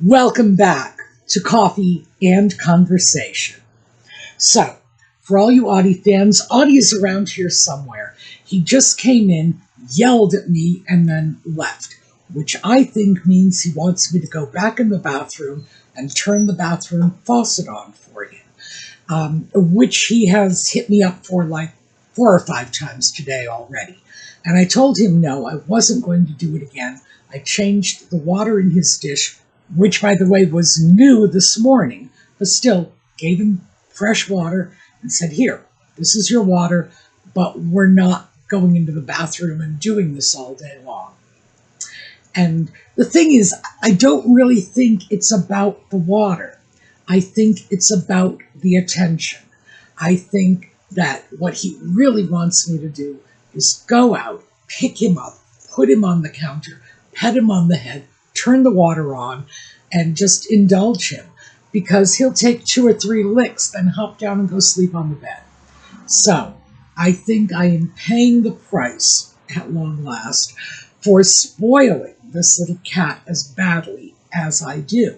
Welcome back to Coffee and Conversation. So, for all you Audie fans, Audie is around here somewhere. He just came in, yelled at me, and then left, which I think means he wants me to go back in the bathroom and turn the bathroom faucet on for him, which he has hit me up for like 4 or 5 times today already. And I told him no, I wasn't going to do it again. I changed the water in his dish, which, by the way, was new this morning, but still gave him fresh water and said, here, this is your water, but we're not going into the bathroom and doing this all day long. And the thing is, I don't really think it's about the water. I think it's about the attention. I think that what he really wants me to do is go out, pick him up, put him on the counter, pet him on the head, turn the water on, and just indulge him, because he'll take 2 or 3 licks, then hop down and go sleep on the bed. So I think I am paying the price, at long last, for spoiling this little cat as badly as I do.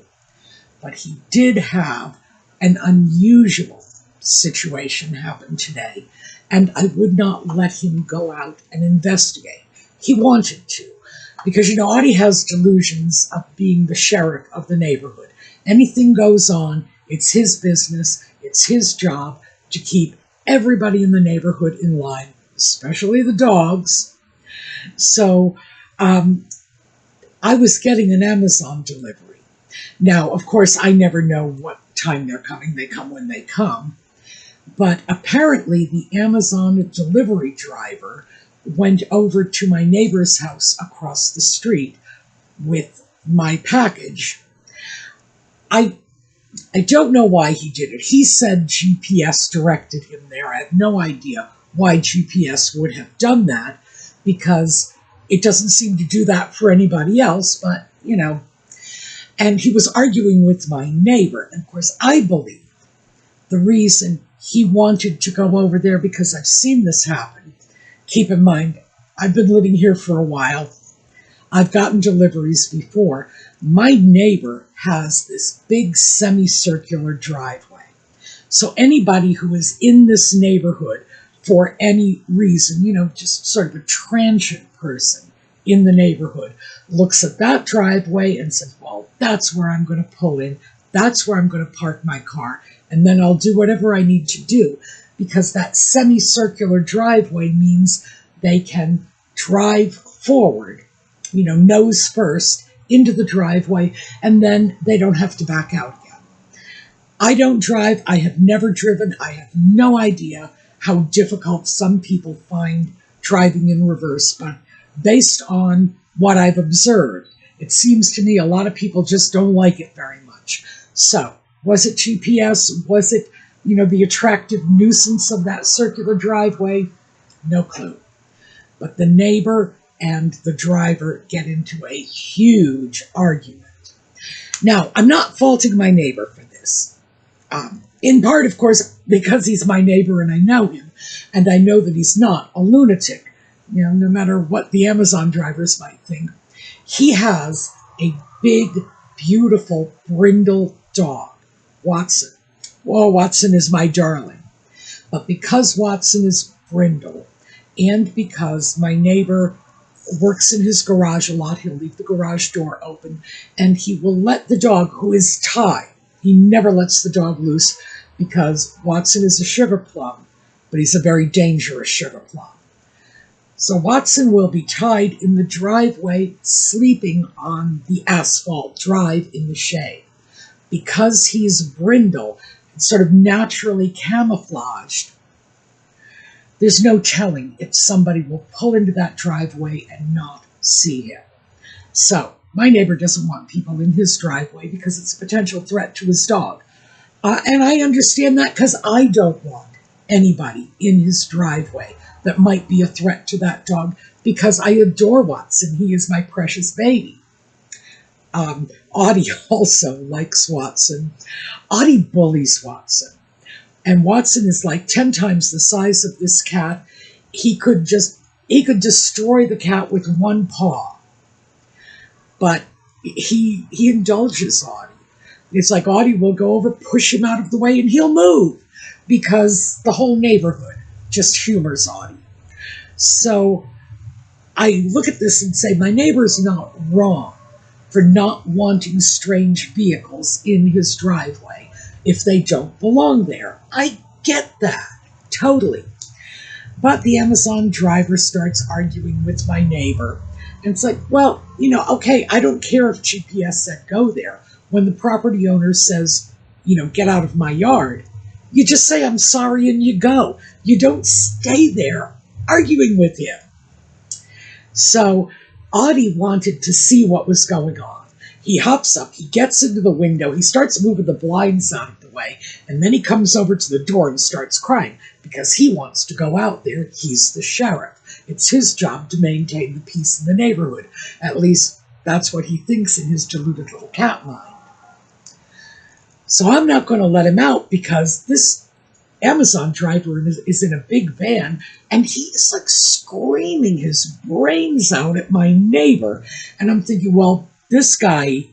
But he did have an unusual situation happen today, and I would not let him go out and investigate. He wanted to. Because, you know, Audie has delusions of being the sheriff of the neighborhood. Anything goes on, it's his business, it's his job to keep everybody in the neighborhood in line, especially the dogs. So I was getting an Amazon delivery. Now, of course, I never know what time they're coming. They come when they come. But apparently the Amazon delivery driver went over to my neighbor's house across the street with my package. I don't know why he did it. He said GPS directed him there. I have no idea why GPS would have done that, because it doesn't seem to do that for anybody else, but, you know. And he was arguing with my neighbor. And of course, I believe the reason he wanted to go over there, because I've seen this happen. Keep in mind, I've been living here for a while. I've gotten deliveries before. My neighbor has this big semicircular driveway. So anybody who is in this neighborhood for any reason, you know, just sort of a transient person in the neighborhood, looks at that driveway and says, well, that's where I'm going to pull in. That's where I'm going to park my car. And then I'll do whatever I need to do. Because that semicircular driveway means they can drive forward, you know, nose first into the driveway, and then they don't have to back out again. I don't drive. I have never driven. I have no idea how difficult some people find driving in reverse, but based on what I've observed, it seems to me a lot of people just don't like it very much. So, was it GPS? Was it, you know, the attractive nuisance of that circular driveway? No clue. But the neighbor and the driver get into a huge argument. Now, I'm not faulting my neighbor for this. In part, of course, because he's my neighbor and I know him, and I know that he's not a lunatic, you know, no matter what the Amazon drivers might think. He has a big, beautiful, brindle dog, Watson. Oh, Watson is my darling. But because Watson is brindle, and because my neighbor works in his garage a lot, he'll leave the garage door open, and he will let the dog, who is tied, he never lets the dog loose, because Watson is a sugar plum, but he's a very dangerous sugar plum. So Watson will be tied in the driveway, sleeping on the asphalt drive in the shade. Because he's brindle, sort of naturally camouflaged, there's no telling if somebody will pull into that driveway and not see him. So my neighbor doesn't want people in his driveway because it's a potential threat to his dog. And I understand that, because I don't want anybody in his driveway that might be a threat to that dog, because I adore Watson. He is my precious baby. Audie also likes Watson. Audie bullies Watson. And Watson is like 10 times the size of this cat. He could destroy the cat with one paw. But he indulges Audie. It's like Audie will go over, push him out of the way, and he'll move because the whole neighborhood just humors Audie. So I look at this and say, my neighbor's not wrong for not wanting strange vehicles in his driveway if they don't belong there. I get that, totally. But the Amazon driver starts arguing with my neighbor. And it's like, well, okay, I don't care if GPS said go there. When the property owner says, get out of my yard, you just say, I'm sorry, and you go. You don't stay there arguing with him. So Audie wanted to see what was going on. He hops up, he gets into the window, he starts moving the blinds out of the way, and then he comes over to the door and starts crying because he wants to go out there. He's the sheriff. It's his job to maintain the peace in the neighborhood. At least that's what he thinks in his deluded little cat mind. So I'm not going to let him out because this Amazon driver is in a big van, and he's like screaming his brains out at my neighbor. And I'm thinking, well, this guy,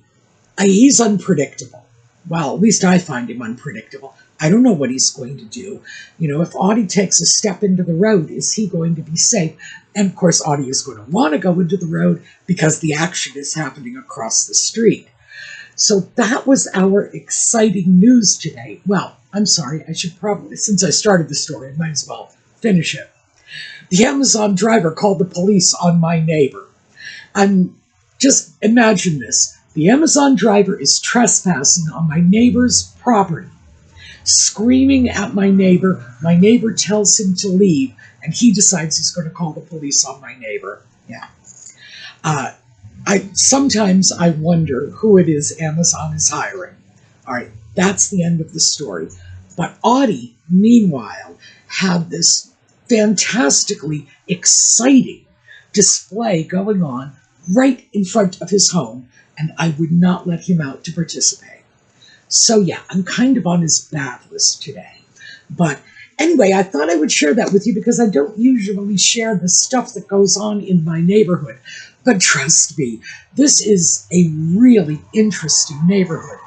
he's unpredictable. Well, at least I find him unpredictable. I don't know what he's going to do. If Audie takes a step into the road, is he going to be safe? And of course, Audie is going to want to go into the road because the action is happening across the street. So that was our exciting news today. Well, I'm sorry, I should probably, since I started the story, I might as well finish it. The Amazon driver called the police on my neighbor. Just imagine this. The Amazon driver is trespassing on my neighbor's property, screaming at my neighbor. My neighbor tells him to leave, and he decides he's going to call the police on my neighbor. Yeah. Sometimes I wonder who it is Amazon is hiring. All right, that's the end of the story. But Audie, meanwhile, had this fantastically exciting display going on right in front of his home, and I would not let him out to participate. So yeah, I'm kind of on his bad list today. But anyway, I thought I would share that with you because I don't usually share the stuff that goes on in my neighborhood. But trust me, this is a really interesting neighborhood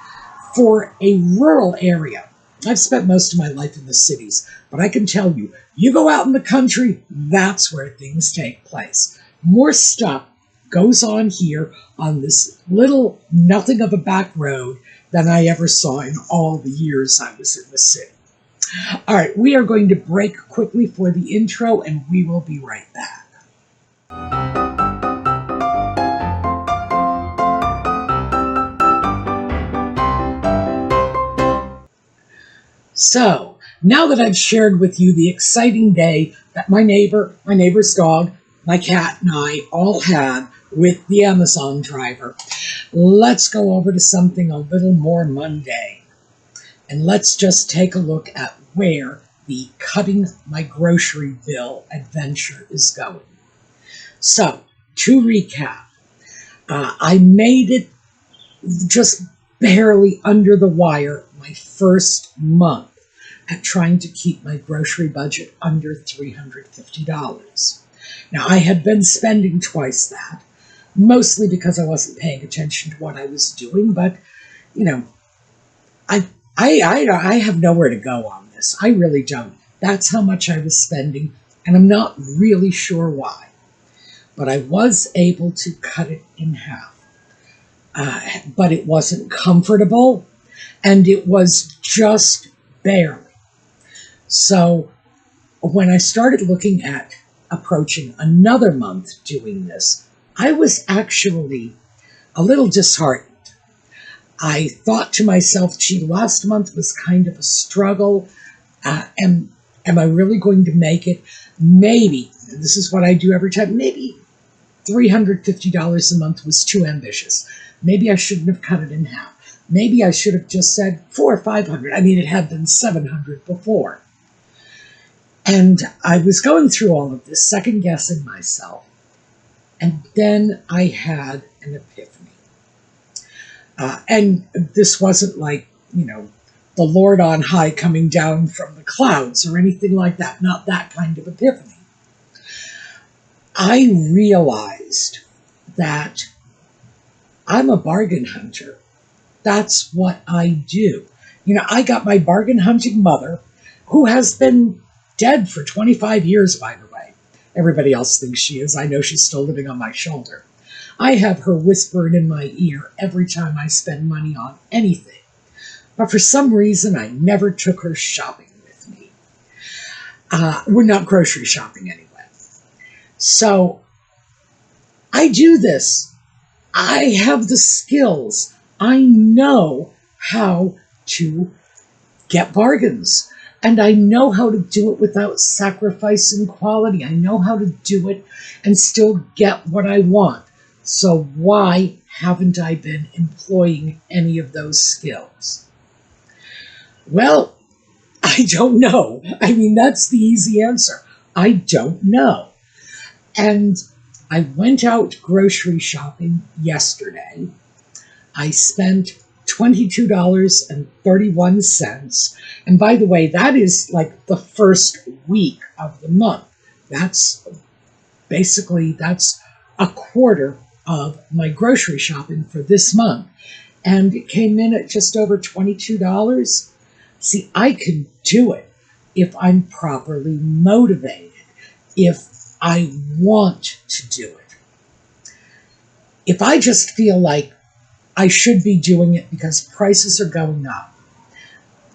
for a rural area. I've spent most of my life in the cities, but I can tell you, you go out in the country, that's where things take place. More stuff goes on here on this little nothing of a back road than I ever saw in all the years I was in the city. All right, we are going to break quickly for the intro, and we will be right back. So, now that I've shared with you the exciting day that my neighbor, my neighbor's dog, my cat, and I all had with the Amazon driver, let's go over to something a little more mundane. And let's just take a look at where the cutting my grocery bill adventure is going. So, to recap, I made it just barely under the wire my first month at trying to keep my grocery budget under $350. Now, I had been spending twice that, mostly because I wasn't paying attention to what I was doing, but, I have nowhere to go on this. I really don't. That's how much I was spending, and I'm not really sure why. But I was able to cut it in half. But it wasn't comfortable, and it was just barely. So when I started looking at approaching another month doing this, I was actually a little disheartened. I thought to myself, gee, last month was kind of a struggle. Am I really going to make it? Maybe, this is what I do every time, maybe $350 a month was too ambitious. Maybe I shouldn't have cut it in half. Maybe I should have just said $400 or $500. I mean, it had been $700 before. And I was going through all of this, second-guessing myself. And then I had an epiphany. And this wasn't like, the Lord on high coming down from the clouds or anything like that. Not that kind of epiphany. I realized that I'm a bargain hunter. That's what I do. I got my bargain hunting mother, who has been dead for 25 years, by the way. Everybody else thinks she is. I know she's still living on my shoulder. I have her whispering in my ear every time I spend money on anything. But for some reason, I never took her shopping with me. We're not grocery shopping anyway. So I do this. I have the skills. I know how to get bargains. And I know how to do it without sacrificing quality. I know how to do it and still get what I want. So why haven't I been employing any of those skills? Well, I don't know. I mean, that's the easy answer. I don't know. And I went out grocery shopping yesterday. I spent $22.31. And by the way, that is like the first week of the month. That's a quarter of my grocery shopping for this month. And it came in at just over $22. See, I can do it if I'm properly motivated, if I want to do it. If I just feel like I should be doing it because prices are going up,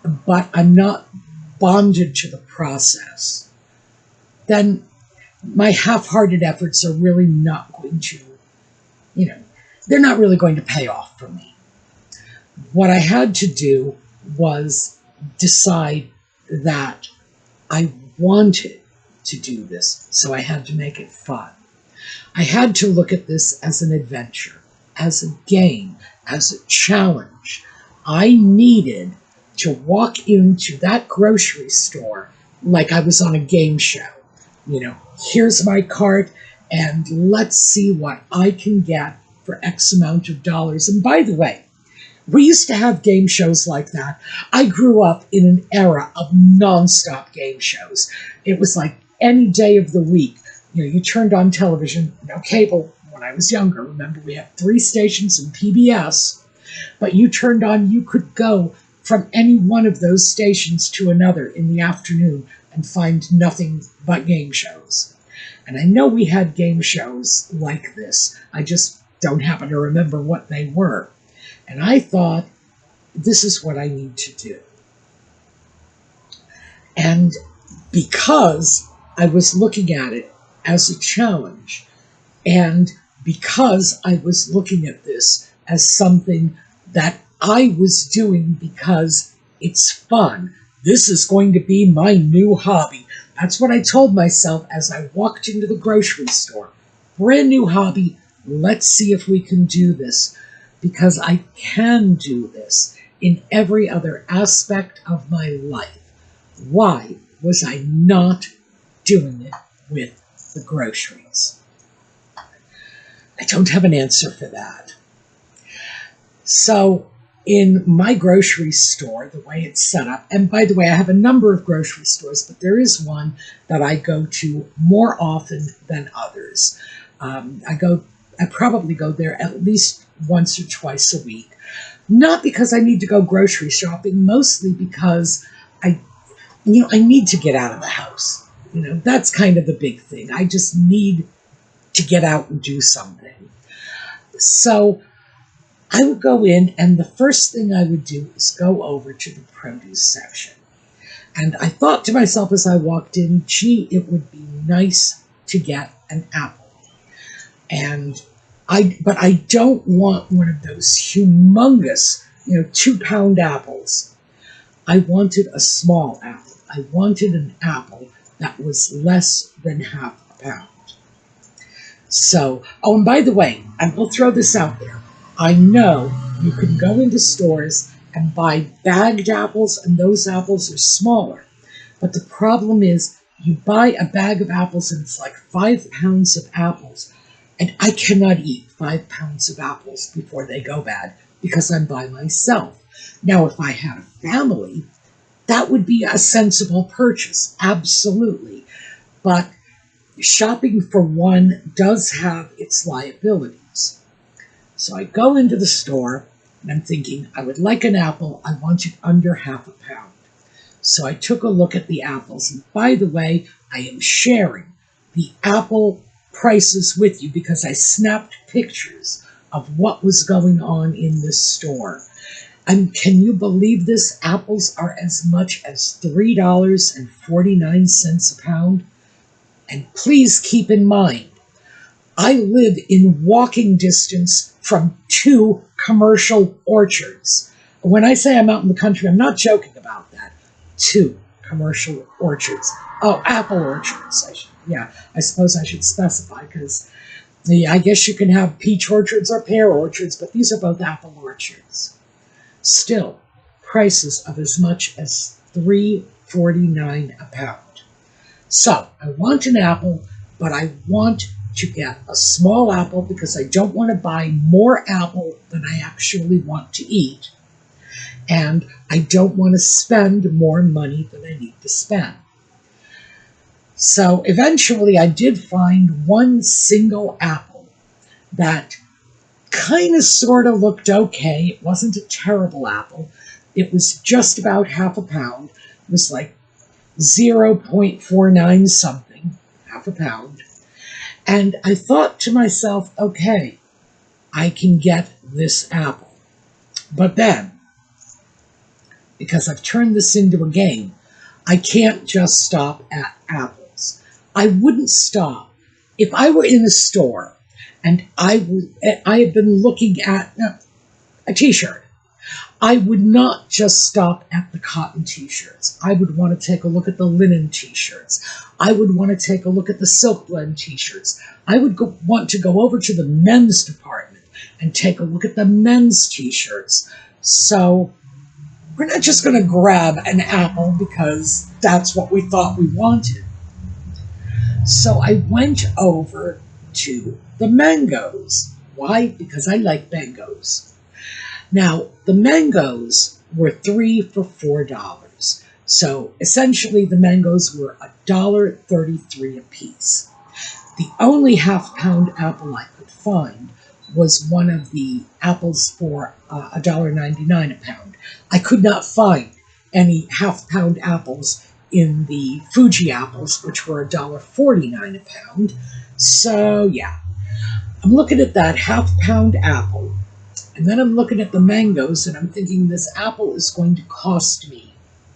but I'm not bonded to the process, then my half-hearted efforts are really not going to, they're not really going to pay off for me. What I had to do was decide that I wanted to do this, so I had to make it fun. I had to look at this as an adventure, as a game, as a challenge. I needed to walk into that grocery store like I was on a game show. Here's my cart, and let's see what I can get for X amount of dollars. And by the way, we used to have game shows like that. I grew up in an era of nonstop game shows. It was like any day of the week. You turned on television, no cable. When I was younger, remember, we had 3 stations in PBS, but you could go from any one of those stations to another in the afternoon and find nothing but game shows. And I know we had game shows like this. I just don't happen to remember what they were. And I thought, this is what I need to do. And because I was looking at it as a challenge, and because I was looking at this as something that I was doing because it's fun, this is going to be my new hobby. That's what I told myself as I walked into the grocery store. Brand new hobby. Let's see if we can do this. Because I can do this in every other aspect of my life. Why was I not doing it with the groceries? I don't have an answer for that. So in my grocery store, the way it's set up, and by the way, I have a number of grocery stores, but there is one that I go to more often than others. I probably go there at least once or twice a week. Not because I need to go grocery shopping, mostly because I need to get out of the house. That's kind of the big thing. I just need to get out and do something. So I would go in, and the first thing I would do is go over to the produce section. And I thought to myself as I walked in, gee, it would be nice to get an apple. But I don't want one of those humongous, 2-pound apples. I wanted a small apple. I wanted an apple that was less than half a pound. So, and by the way, I will throw this out there. I know you can go into stores and buy bagged apples, and those apples are smaller. But the problem is, you buy a bag of apples, and it's like 5 pounds of apples. And I cannot eat 5 pounds of apples before they go bad because I'm by myself. Now, if I had a family, that would be a sensible purchase, absolutely. But shopping for one does have its liabilities. So I go into the store, and I'm thinking, I would like an apple. I want it under half a pound. So I took a look at the apples. And by the way, I am sharing the apple prices with you because I snapped pictures of what was going on in this store. And can you believe this? Apples are as much as $3.49 a pound. And please keep in mind, I live in walking distance from 2 commercial orchards. When I say I'm out in the country, I'm not joking about that. 2 commercial orchards. Oh, apple orchards. I suppose I should specify because I guess you can have peach orchards or pear orchards, but these are both apple orchards. Still, prices of as much as $3.49 a pound. So, I want an apple, but I want to get a small apple because I don't want to buy more apple than I actually want to eat. And I don't want to spend more money than I need to spend. So eventually I did find one single apple that kind of sort of looked okay. It wasn't a terrible apple. It was just about half a pound. It was like 0.49 something, half a pound. And I thought to myself, okay, I can get this apple. But then, because I've turned this into a game, I can't just stop at apples. I wouldn't stop. If I were in a store and I had been looking at a t-shirt, I would not just stop at the cotton t-shirts. I would want to take a look at the linen t-shirts. I would want to take a look at the silk blend t-shirts. I would want to go over to the men's department and take a look at the men's t-shirts. So we're not just going to grab an apple because that's what we thought we wanted. So I went over to the mangoes. Why? Because I like mangoes. Now, the mangoes were 3 for $4. So essentially the mangoes were $1.33 a piece. The only half-pound apple I could find was one of the apples for $1.99 a pound. I could not find any half-pound apples in the Fuji apples, which were $1.49 a pound. So, yeah. I'm looking at that half-pound apple, and then I'm looking at the mangoes, and I'm thinking this apple is going to cost me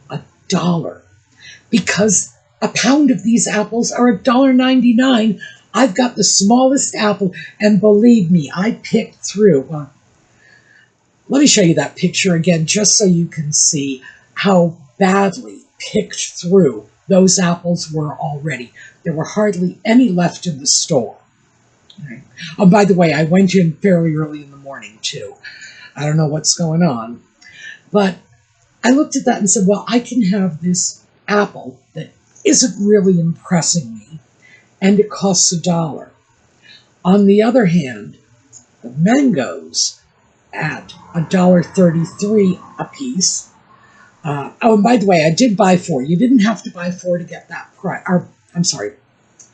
$1. Because a pound of these apples are $1.99. I've got the smallest apple, and believe me, I picked through. Let me show you that picture again, just so you can see how badly picked through those apples were already. There were hardly any left in the store. Right. Oh, by the way, I went in fairly early in the morning, too. I don't know what's going on. But I looked at that and said, well, I can have this apple that isn't really impressing me, and it costs $1. On the other hand, the mangoes at $1.33 a piece. Oh, and by the way, I did buy 4. You didn't have to buy 4 to get that price. I'm sorry,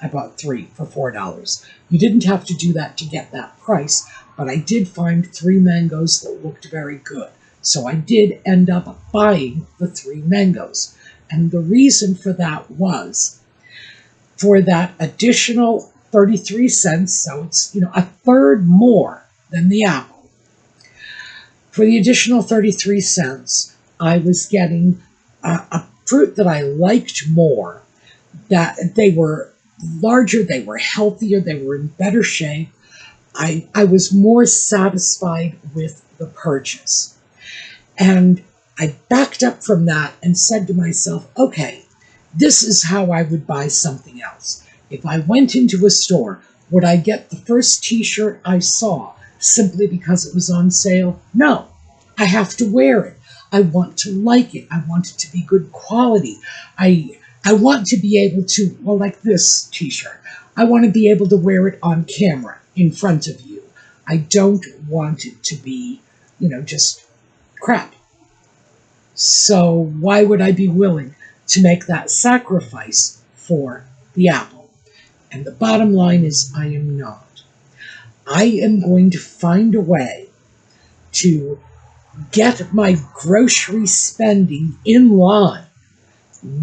I bought 3 for $4. You didn't have to do that to get that price, but I did find 3 mangoes that looked very good. So I did end up buying the 3 mangoes. And the reason for that was for that additional 33 cents, so it's, a third more than the apple. For the additional 33 cents, I was getting a fruit that I liked more, that they were larger, they were healthier, they were in better shape. I was more satisfied with the purchase. And I backed up from that and said to myself, okay, this is how I would buy something else. If I went into a store, would I get the first t-shirt I saw simply because it was on sale? No, I have to wear it. I want to like it. I want it to be good quality. I want to be able to, well, like this t-shirt, I want to be able to wear it on camera in front of you. I don't want it to be, just crap. So why would I be willing to make that sacrifice for the apple? And the bottom line is I am not. I am going to find a way to get my grocery spending in line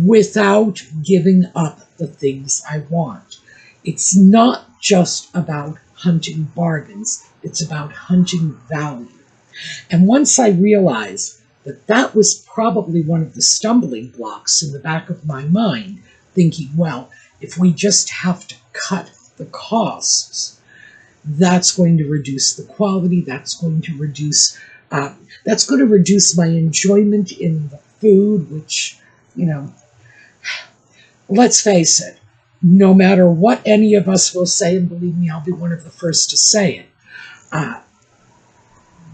without giving up the things I want. It's not just about hunting bargains, it's about hunting value. And once I realized that that was probably one of the stumbling blocks in the back of my mind, thinking, well, if we just have to cut the costs, that's going to reduce the quality, that's going to reduce my enjoyment in the food, which, you know, let's face it, no matter what any of us will say, and believe me, I'll be one of the first to say it,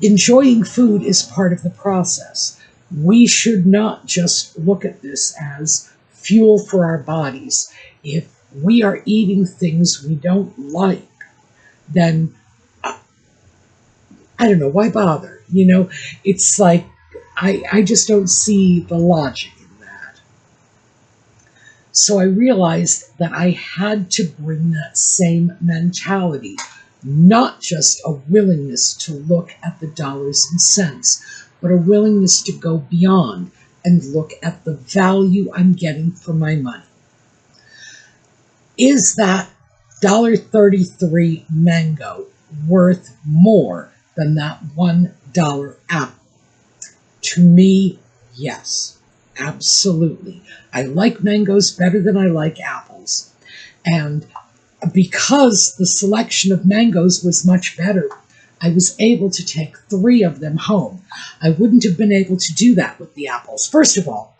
enjoying food is part of the process. We should not just look at this as fuel for our bodies. If we are eating things we don't like, then I don't know, why bother? You know, it's like, I just don't see the logic in that. So I realized that I had to bring that same mentality, not just a willingness to look at the dollars and cents, but a willingness to go beyond and look at the value I'm getting for my money. Is that $1.33 mango worth more than that $1 apple? To me, yes, absolutely. I like mangoes better than I like apples. And because the selection of mangoes was much better, I was able to take 3 of them home. I wouldn't have been able to do that with the apples. First of all,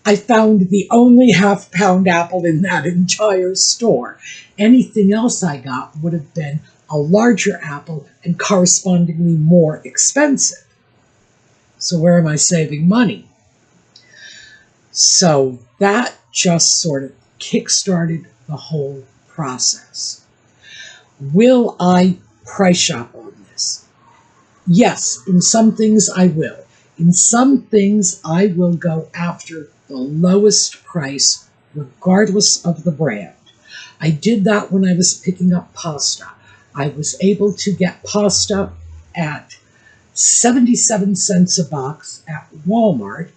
I found the only half-pound apple in that entire store. Anything else I got would have been a larger apple and correspondingly more expensive. So where am I saving money? So that just sort of kick-started the whole process. Will I price shop on this? Yes, in some things I will. In some things I will go after the lowest price, regardless of the brand. I did that when I was picking up pasta. I was able to get pasta at 77 cents a box at Walmart.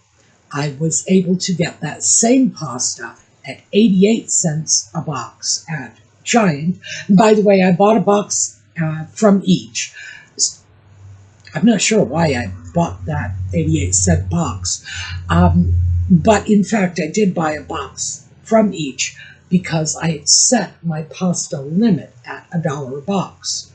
I was able to get that same pasta at 88 cents a box at Giant. And by the way, I bought a box from each. I'm not sure why I bought that 88-cent box. But in fact, I did buy a box from each because I had set my pasta limit at $1 a box.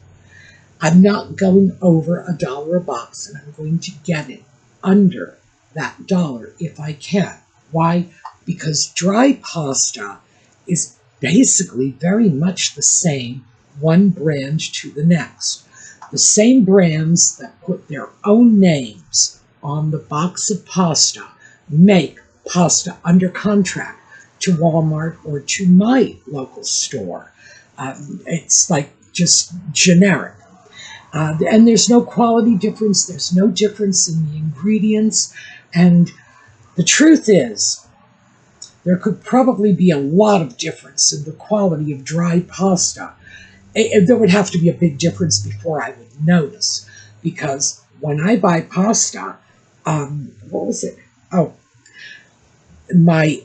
I'm not going over $1 a box, and I'm going to get it under that dollar if I can. Why? Because dry pasta is basically very much the same, one brand to the next. The same brands that put their own names on the box of pasta make pasta under contract to Walmart or to my local store. It's like just generic. And there's no quality difference. There's no difference in the ingredients. And the truth is, there could probably be a lot of difference in the quality of dry pasta. There would have to be a big difference before I would notice. Because when I buy pasta, what was it? Oh, my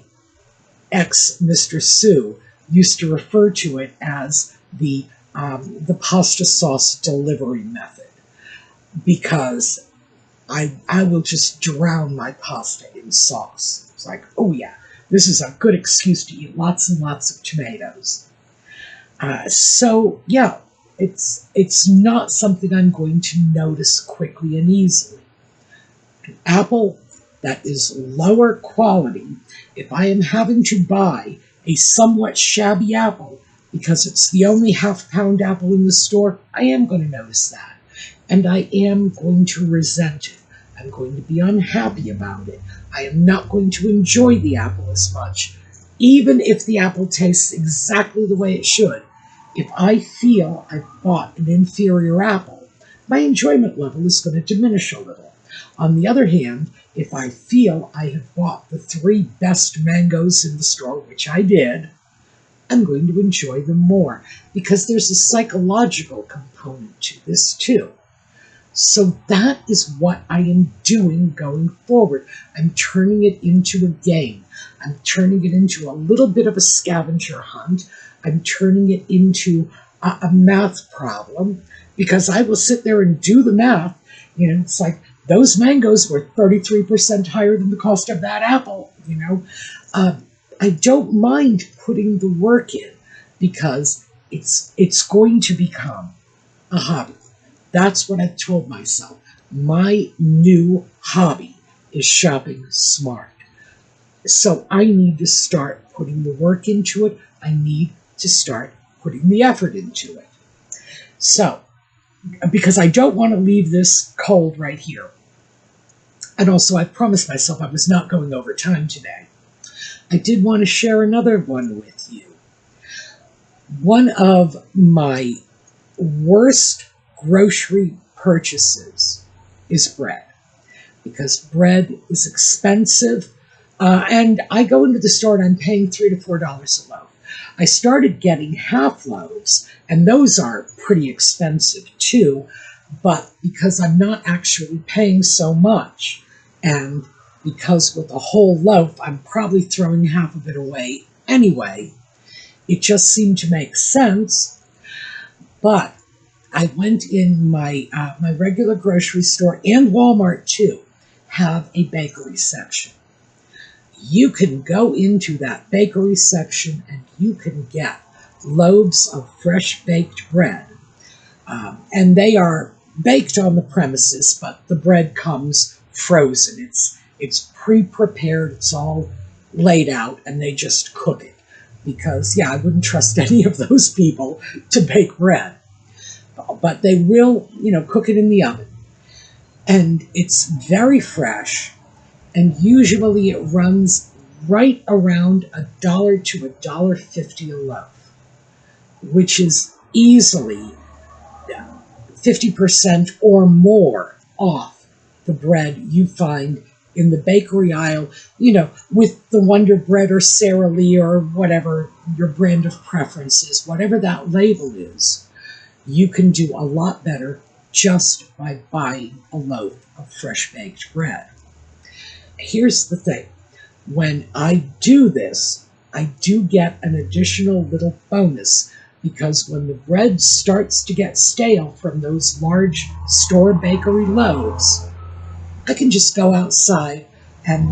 ex, Mr. Sue, used to refer to it as the pasta sauce delivery method, because I will just drown my pasta in sauce. It's like, oh yeah, this is a good excuse to eat lots and lots of tomatoes. So yeah, it's not something I'm going to notice quickly and easily. An apple that is lower quality, if I am having to buy a somewhat shabby apple because it's the only half-pound apple in the store, I am going to notice that. And I am going to resent it. I'm going to be unhappy about it. I am not going to enjoy the apple as much, even if the apple tastes exactly the way it should. If I feel I've bought an inferior apple, my enjoyment level is going to diminish a little. On the other hand, if I feel I have bought the 3 best mangoes in the store, which I did, I'm going to enjoy them more, because there's a psychological component to this too. So that is what I am doing going forward. I'm turning it into a game. I'm turning it into a little bit of a scavenger hunt. I'm turning it into a math problem, because I will sit there and do the math. You know, it's like, those mangoes were 33% higher than the cost of that apple, you know. I don't mind putting the work in, because it's going to become a hobby. That's what I've told myself. My new hobby is shopping smart. So I need to start putting the work into it. I need to start putting the effort into it. So, because I don't want to leave this cold right here. And also, I promised myself I was not going over time today. I did want to share another one with you. One of my worst grocery purchases is bread, because bread is expensive, and I go into the store and I'm paying $3 to $4 a loaf. I started getting half loaves, and those are pretty expensive too, but because I'm not actually paying so much, and because with a whole loaf I'm probably throwing half of it away anyway, it just seemed to make sense. But I went in my regular grocery store, and Walmart too have a bakery section. You can go into that bakery section and you can get loaves of fresh baked bread. And they are baked on the premises, but the bread comes frozen. It's pre-prepared, it's all laid out, and they just cook it. Because, yeah, I wouldn't trust any of those people to bake bread. But they will, you know, cook it in the oven. And it's very fresh, and usually it runs right around $1 to $1.50 a loaf, which is easily 50% or more off the bread you find in the bakery aisle, you know, with the Wonder Bread or Sara Lee or whatever your brand of preference is, whatever that label is. You can do a lot better just by buying a loaf of fresh baked bread. Here's the thing. When I do this, I do get an additional little bonus, because when the bread starts to get stale from those large store bakery loaves, I can just go outside and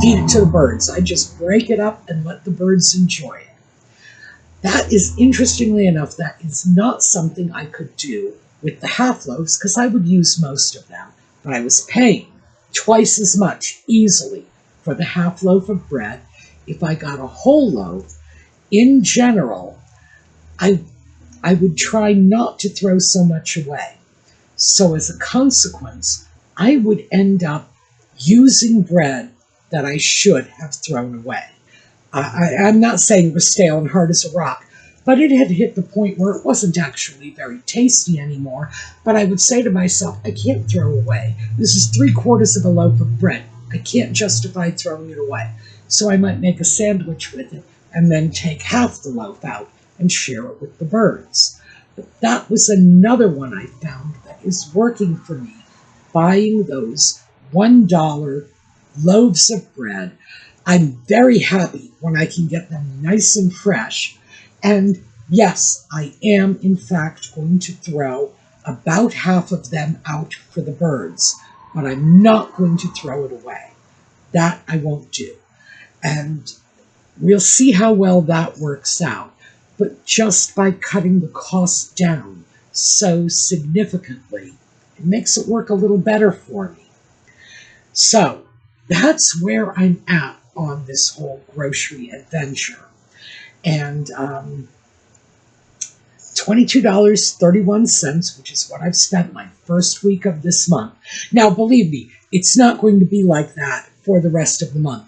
feed it to the birds. I just break it up and let the birds enjoy it. That is, interestingly enough, that is not something I could do with the half loaves, because I would use most of them. But I was paying twice as much easily for the half loaf of bread. If I got a whole loaf, in general, I would try not to throw so much away. So as a consequence, I would end up using bread that I should have thrown away. I'm not saying it was stale and hard as a rock, but it had hit the point where it wasn't actually very tasty anymore. But I would say to myself, I can't throw away. This is 3/4 of a loaf of bread. I can't justify throwing it away. So I might make a sandwich with it and then take half the loaf out and share it with the birds. But that was another one I found that is working for me, buying those $1 loaves of bread. I'm very happy when I can get them nice and fresh. And yes, I am in fact going to throw about half of them out for the birds, but I'm not going to throw it away. That I won't do. And we'll see how well that works out. But just by cutting the cost down so significantly, it makes it work a little better for me. So that's where I'm at on this whole grocery adventure. And $22.31, which is what I've spent my first week of this month. Now, believe me, it's not going to be like that for the rest of the month.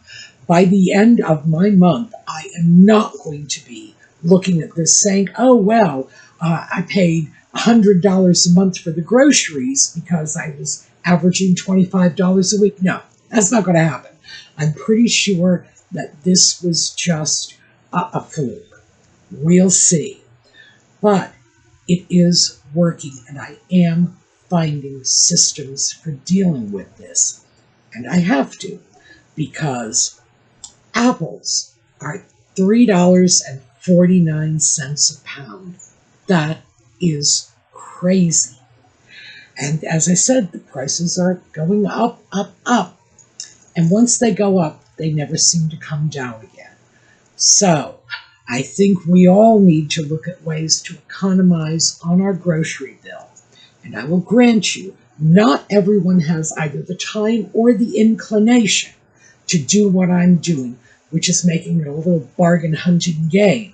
By the end of my month, I am not going to be looking at this saying, oh, well, I paid $100 a month for the groceries because I was averaging $25 a week. No, that's not going to happen. I'm pretty sure that this was just a fluke. We'll see. But it is working, and I am finding systems for dealing with this. And I have to, because apples are $3.49 a pound. That is crazy. And as I said, the prices are going up, up, up. And once they go up, they never seem to come down again. So I think we all need to look at ways to economize on our grocery bill. And I will grant you, not everyone has either the time or the inclination to do what I'm doing, which is making it a little bargain hunting game.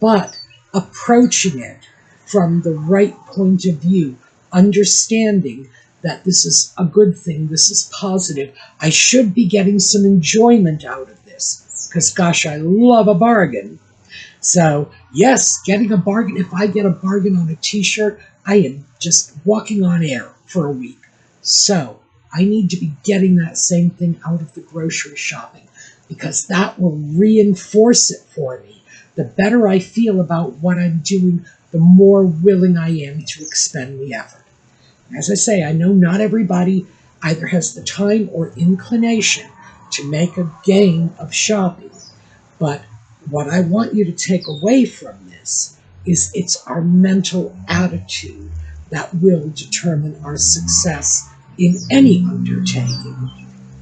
But approaching it from the right point of view, understanding that this is a good thing, this is positive, I should be getting some enjoyment out of this, because gosh, I love a bargain. So yes, getting a bargain, if I get a bargain on a t-shirt, I am just walking on air for a week. So I need to be getting that same thing out of the grocery shopping, because that will reinforce it for me. The better I feel about what I'm doing, the more willing I am to expend the effort. As I say, I know not everybody either has the time or inclination to make a game of shopping, but what I want you to take away from this is it's our mental attitude that will determine our success in any undertaking.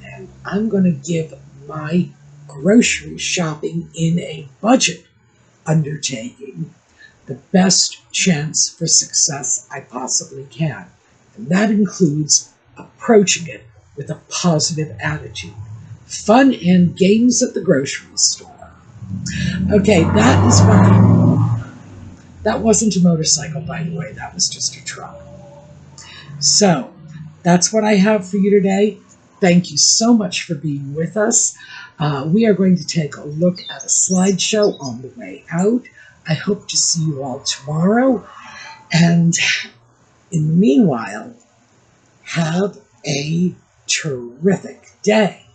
And I'm going to give my grocery shopping in a budget undertaking the best chance for success I possibly can. And that includes approaching it with a positive attitude. Fun and games at the grocery store. Okay, that is fine. That wasn't a motorcycle, by the way. That was just a truck. So, that's what I have for you today. Thank you so much for being with us. We are going to take a look at a slideshow on the way out. I hope to see you all tomorrow. And in the meanwhile, have a terrific day.